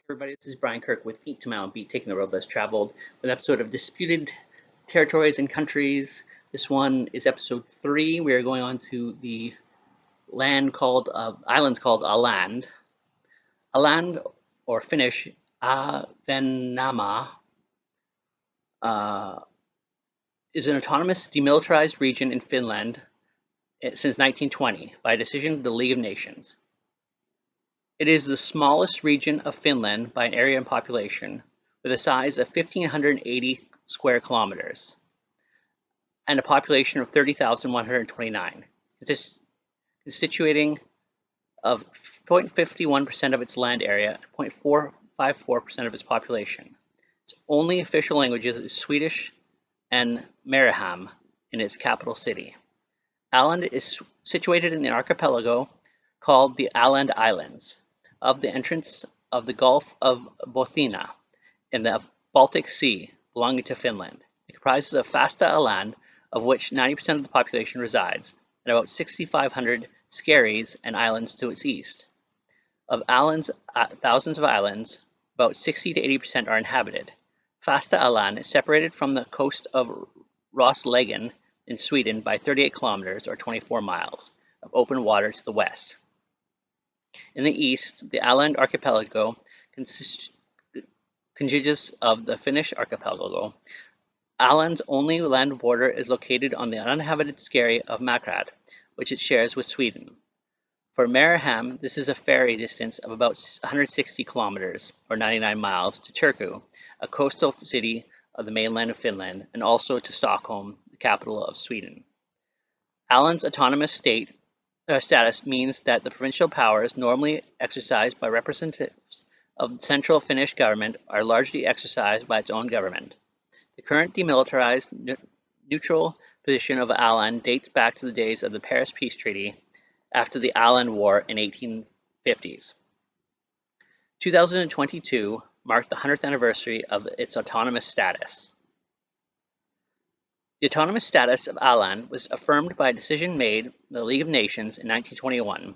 Everybody, this is Brian Kirk with Heat to Mount Beat, taking the road less traveled, with an episode of Disputed Territories and Countries. This one is episode 3. We are going on to the island called Åland. Åland, or Finnish, Ahvenanmaa, uh, is an autonomous demilitarized region in Finland since 1920 by a decision of the League of Nations. It is the smallest region of Finland by an area and population, with a size of 1,580 square kilometers and a population of 30,129, constituting of 0.51% of its land area and 0.454% of its population. Its only official languages is Swedish and Mariehamn in its capital city. Åland is situated in an archipelago called the Åland Islands, of the entrance of the Gulf of Bothnia in the Baltic Sea, belonging to Finland. It comprises of Fasta Åland, of which 90% of the population resides, and about 6,500 skerries and islands to its east. Of Åland's thousands of islands, about 60 to 80% are inhabited. Fasta Åland is separated from the coast of Roslagen in Sweden by 38 kilometers or 24 miles of open water to the west. In the east, the Åland archipelago consists of the Finnish archipelago. Åland's only land border is located on the uninhabited skerry of Macrad, which it shares with Sweden. For Mariehamn, this is a ferry distance of about 160 kilometers, or 99 miles, to Turku, a coastal city of the mainland of Finland, and also to Stockholm, the capital of Sweden. Åland's autonomous status means that the provincial powers normally exercised by representatives of the central Finnish government are largely exercised by its own government. The current demilitarized neutral position of Åland dates back to the days of the Paris Peace Treaty after the Åland War in 1850s. 2022 marked the 100th anniversary of its autonomous status. The autonomous status of Åland was affirmed by a decision made in the League of Nations in 1921,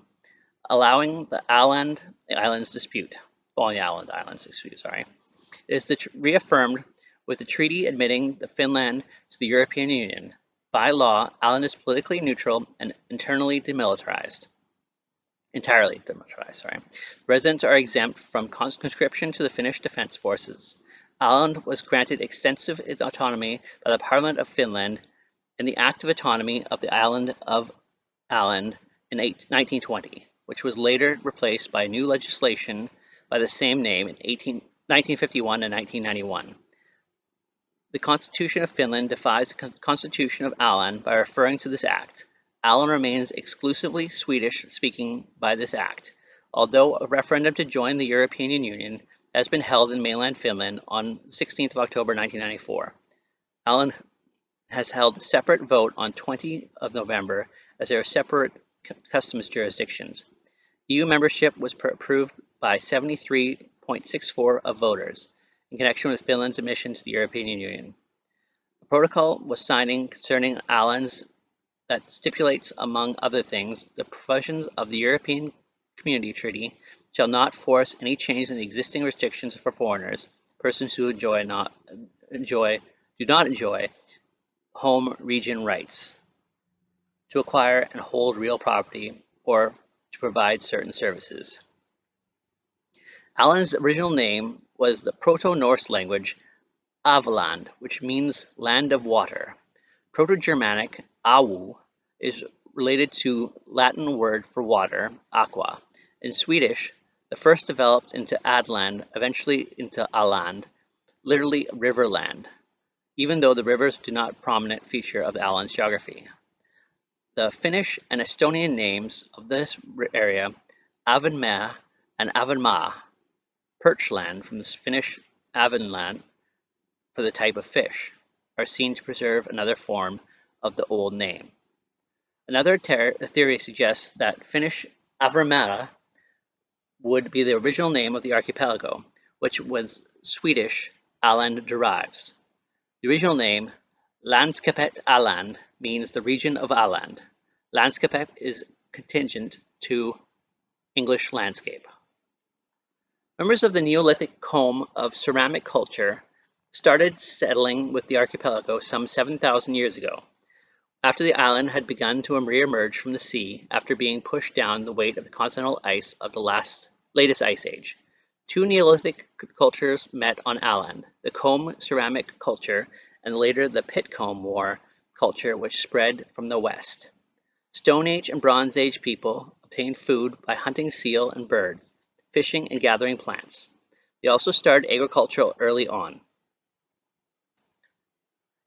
allowing the Åland Islands dispute. It is reaffirmed with the treaty admitting the Finland to the European Union. By law, Åland is politically neutral and entirely demilitarized. Residents are exempt from conscription to the Finnish Defence Forces. Åland was granted extensive autonomy by the Parliament of Finland in the Act of Autonomy of the Island of Åland in 1920, which was later replaced by new legislation by the same name in 1951 and 1991. The Constitution of Finland defies the Constitution of Åland by referring to this act. Åland remains exclusively Swedish-speaking by this act, although a referendum to join the European Union has been held in mainland Finland on 16th of October 1994. Åland has held a separate vote on 20th of November as there are separate customs jurisdictions. EU membership was approved by 73.64% of voters in connection with Finland's admission to the European Union. A protocol was signed concerning Åland's that stipulates, among other things, the provisions of the European Community Treaty shall not force any change in the existing restrictions for foreigners, persons who do not enjoy home region rights, to acquire and hold real property, or to provide certain services. Åland's original name was the Proto-Norse language Avaland, which means land of water. Proto-Germanic Awu is related to Latin word for water, aqua. In Swedish, the first developed into Adland, eventually into Åland, literally riverland, even though the rivers do not a prominent feature of Åland's geography. The Finnish and Estonian names of this area, Ahvenanmaa and Ahvenmaa, perchland from the Finnish Ahvenland for the type of fish, are seen to preserve another form of the old name. Another theory suggests that Finnish Ahvenanmaa would be the original name of the archipelago, which was Swedish Åland derives. The original name, Landskapet Åland, means the region of Åland. Landskapet is contingent to English landscape. Members of the Neolithic comb of ceramic culture started settling with the archipelago some 7,000 years ago, after the island had begun to re-emerge from the sea after being pushed down the weight of the continental ice of the latest ice age. Two Neolithic cultures met on Åland, the comb ceramic culture and later the pit comb war culture, which spread from the west. Stone Age and Bronze Age people obtained food by hunting seal and bird, fishing and gathering plants. They also started agriculture early on.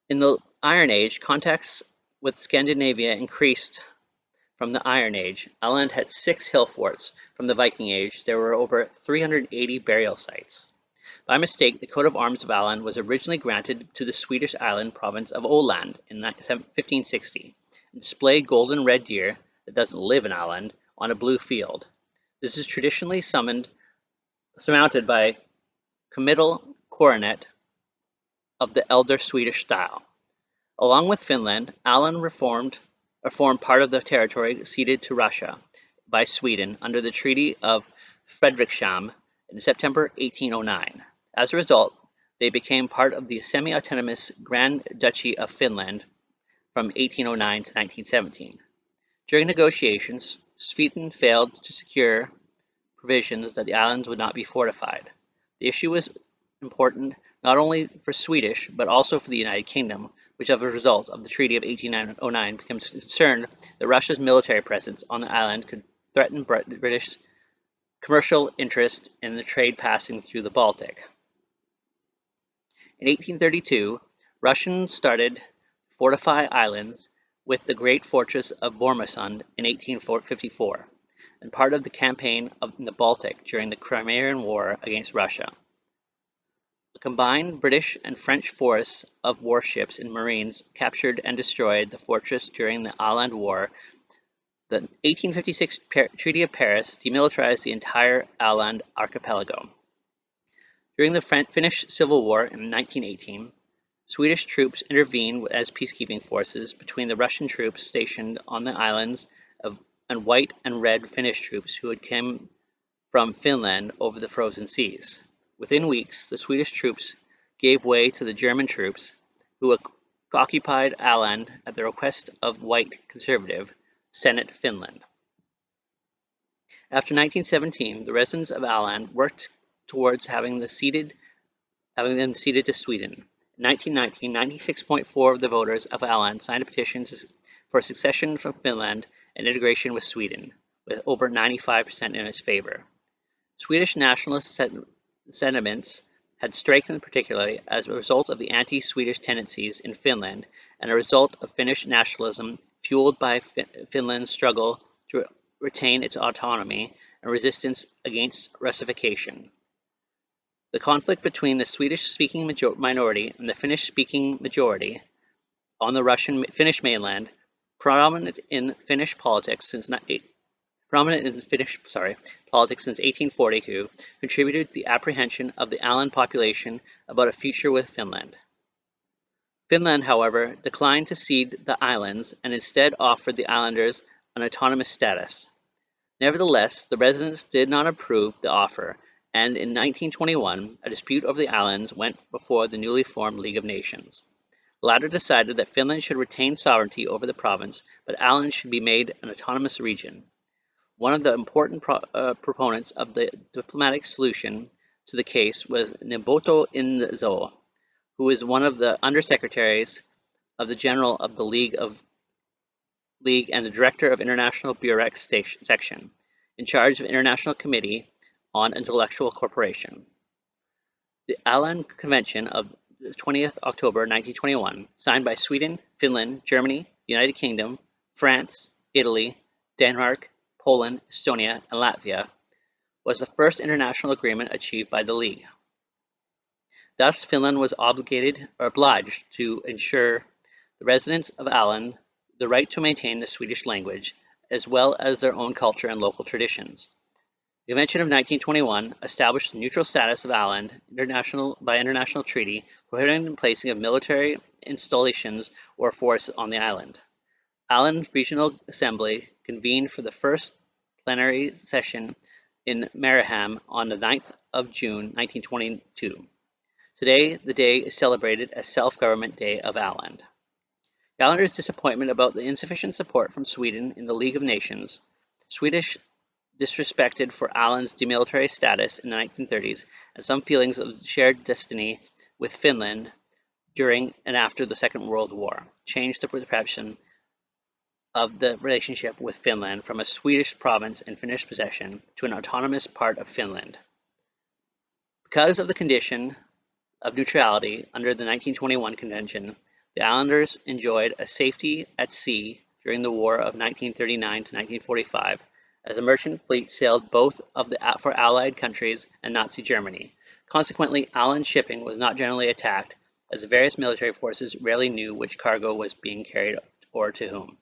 In the Iron Age, contacts with Scandinavia increased from the Iron Age. Åland had 6 hill forts. From the Viking Age, there were over 380 burial sites. By mistake, the coat of arms of Åland was originally granted to the Swedish island province of Åland in 1560 and displayed golden red deer that doesn't live in Åland on a blue field. This is traditionally surmounted by comital coronet of the elder Swedish style. Along with Finland, Åland formed part of the territory ceded to Russia by Sweden under the Treaty of Frederikshamn in September 1809. As a result, they became part of the semi-autonomous Grand Duchy of Finland from 1809 to 1917. During negotiations, Sweden failed to secure provisions that the islands would not be fortified. The issue was important not only for Swedish, but also for the United Kingdom, which as a result of the Treaty of 1809 becomes concerned that Russia's military presence on the island could threaten British commercial interest in the trade passing through the Baltic. In 1832, Russians started fortify islands with the great fortress of Bormesund in 1854, and part of the campaign in the Baltic during the Crimean War against Russia. The combined British and French force of warships and marines captured and destroyed the fortress during the Åland War. The 1856 Treaty of Paris demilitarized the entire Åland archipelago. During the Finnish Civil War in 1918, Swedish troops intervened as peacekeeping forces between the Russian troops stationed on the islands and white and red Finnish troops who had come from Finland over the frozen seas. Within weeks, the Swedish troops gave way to the German troops, who occupied Åland at the request of white conservative Senate Finland. After 1917, the residents of Åland worked towards having them ceded to Sweden. In 1919, 96.4% of the voters of Åland signed a petition for secession from Finland and integration with Sweden, with over 95% in its favor. Swedish nationalist sentiments had strengthened particularly as a result of the anti-Swedish tendencies in Finland and a result of Finnish nationalism fueled by Finland's struggle to retain its autonomy and resistance against Russification. The conflict between the Swedish-speaking minority and the Finnish-speaking majority on the Finnish mainland, prominent in Finnish politics since 1842, contributed to the apprehension of the Åland population about a future with Finland. Finland, however, declined to cede the islands and instead offered the islanders an autonomous status. Nevertheless, the residents did not approve the offer, and in 1921, a dispute over the islands went before the newly formed League of Nations. The latter decided that Finland should retain sovereignty over the province, but Åland should be made an autonomous region. One of the important proponents of the diplomatic solution to the case was Neuvotto Inzo, who is one of the undersecretaries of the General of the League and the Director of International Burex Section, in charge of International Committee on Intellectual Cooperation. The Åland Convention of 20th October 1921, signed by Sweden, Finland, Germany, United Kingdom, France, Italy, Denmark, Poland, Estonia, and Latvia, was the first international agreement achieved by the League. Thus, Finland was obliged to ensure the residents of Åland the right to maintain the Swedish language, as well as their own culture and local traditions. The Convention of 1921 established the neutral status of Åland by international treaty, prohibiting the placing of military installations or force on the island. Åland Regional Assembly convened for the first plenary session in Mariehamn on the 9th of June 1922. Today, the day is celebrated as Self-Government Day of Åland. The Islanders' disappointment about the insufficient support from Sweden in the League of Nations, Swedish disrespected for Åland's demilitarized status in the 1930s, and some feelings of shared destiny with Finland during and after the Second World War changed the perception of the relationship with Finland from a Swedish province and Finnish possession to an autonomous part of Finland. Because of the condition of neutrality under the 1921 Convention, the Islanders enjoyed a safety at sea during the War of 1939 to 1945, as a merchant fleet sailed both for Allied countries and Nazi Germany. Consequently, Åland shipping was not generally attacked, as the various military forces rarely knew which cargo was being carried or to whom.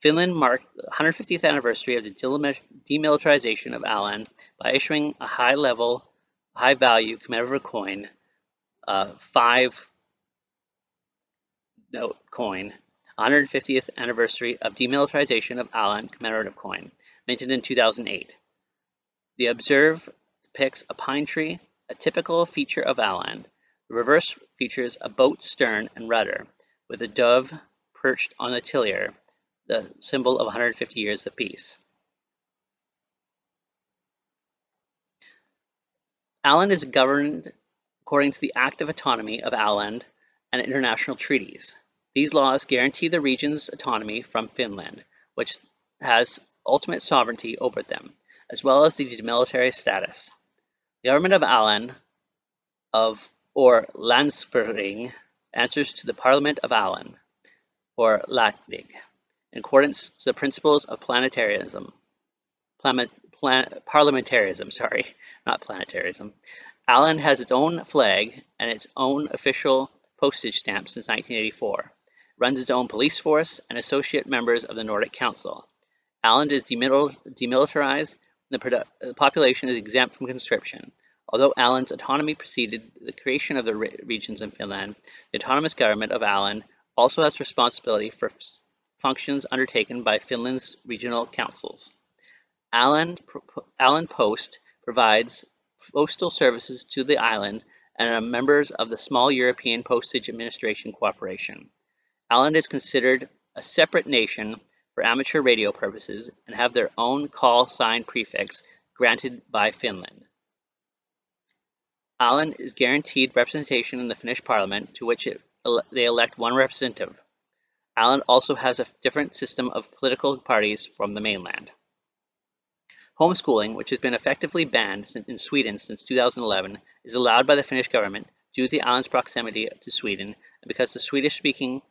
Finland marked the 150th anniversary of the demilitarization of Åland by issuing a high-value commemorative coin, 5-note coin, 150th anniversary of demilitarization of Åland commemorative coin, minted in 2008. The obverse depicts a pine tree, a typical feature of Åland. The reverse features a boat's stern and rudder, with a dove perched on the tiller, the symbol of 150 years of peace. Åland is governed according to the Act of Autonomy of Åland and international treaties. These laws guarantee the region's autonomy from Finland, which has ultimate sovereignty over them, as well as the demilitarized status. The government of Åland, or Landsregering, answers to the Parliament of Åland, or Lagting, in accordance to the principles of parliamentarism. Åland has its own flag and its own official postage stamp since 1984. It runs its own police force and associate members of the Nordic Council. Åland is demilitarized, and the population is exempt from conscription. Although Åland's autonomy preceded the creation of the regions in Finland, the autonomous government of Åland also has responsibility for functions undertaken by Finland's regional councils. Åland Post provides postal services to the island and are members of the Small European Postage Administration Cooperation. Åland is considered a separate nation for amateur radio purposes and have their own call sign prefix granted by Finland. Åland is guaranteed representation in the Finnish parliament, to which they elect one representative. Åland also has a different system of political parties from the mainland. Homeschooling, which has been effectively banned in Sweden since 2011, is allowed by the Finnish government due to the island's proximity to Sweden, and because the Swedish-speaking,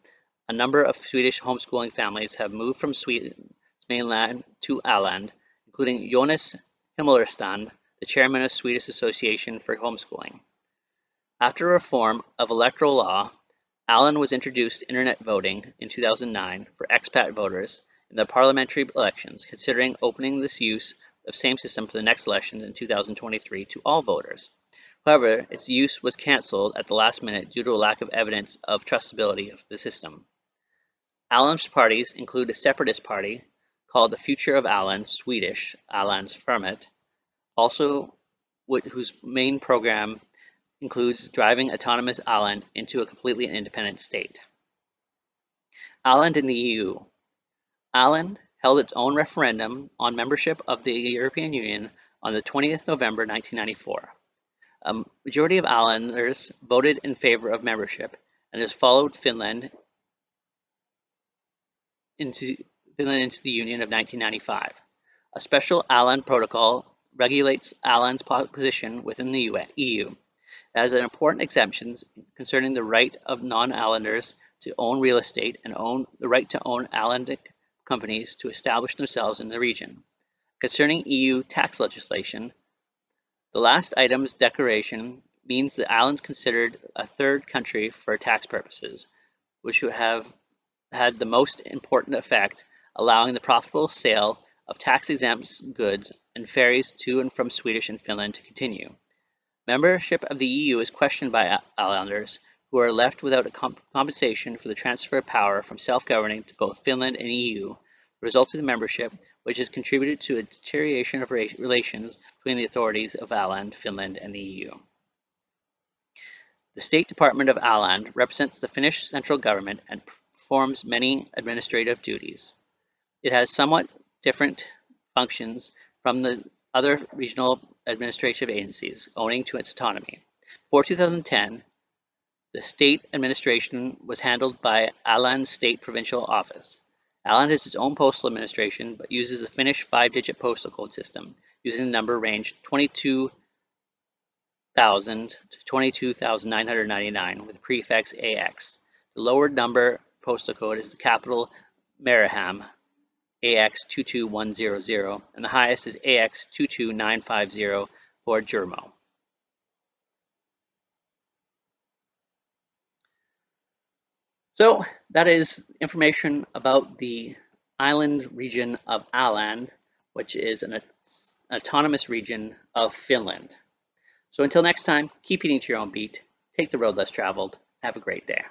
a number of Swedish homeschooling families have moved from Sweden's mainland to Åland, including Jonas Himmelstrand, the chairman of Swedish Association for Homeschooling. After reform of electoral law, Åland was introduced to internet voting in 2009 for expat voters in the parliamentary elections, considering opening this use of same system for the next elections in 2023 to all voters. However, its use was cancelled at the last minute due to a lack of evidence of trustability of the system. Åland's parties include a separatist party called the Future of Åland, Swedish, Ålandsfremmet, also whose main program includes driving autonomous Åland into a completely independent state. Åland in the EU. Åland held its own referendum on membership of the European Union on the 20th November 1994. A majority of Ålanders voted in favor of membership and has followed Finland into the Union of 1995. A special Åland Protocol regulates Åland's position within the EU. It has important exemptions concerning the right of non-Ålanders to own real estate and the right to own Ålandic companies to establish themselves in the region. Concerning EU tax legislation, the last item's declaration means that Åland is considered a third country for tax purposes, which would have had the most important effect, allowing the profitable sale of tax-exempt goods and ferries to and from Sweden and Finland to continue. Membership of the EU is questioned by Ålanders, who are left without a compensation for the transfer of power from self-governing to both Finland and EU, resulting in membership, which has contributed to a deterioration of relations between the authorities of Åland, Finland, and the EU. The State Department of Åland represents the Finnish central government and performs many administrative duties. It has somewhat different functions from the other regional administrative agencies, owing to its autonomy. For 2010, the state administration was handled by Åland State Provincial Office. Åland has its own postal administration, but uses a Finnish 5-digit postal code system, using the number range 22,000 to 22,999 with the prefix AX. The lower number postal code is the capital Mariehamn, AX 22100, and the highest is AX 22950 for Jurmo. So that is information about the island region of Åland, which is an autonomous region of Finland. So until next time, keep eating to your own beat, take the road less traveled, have a great day.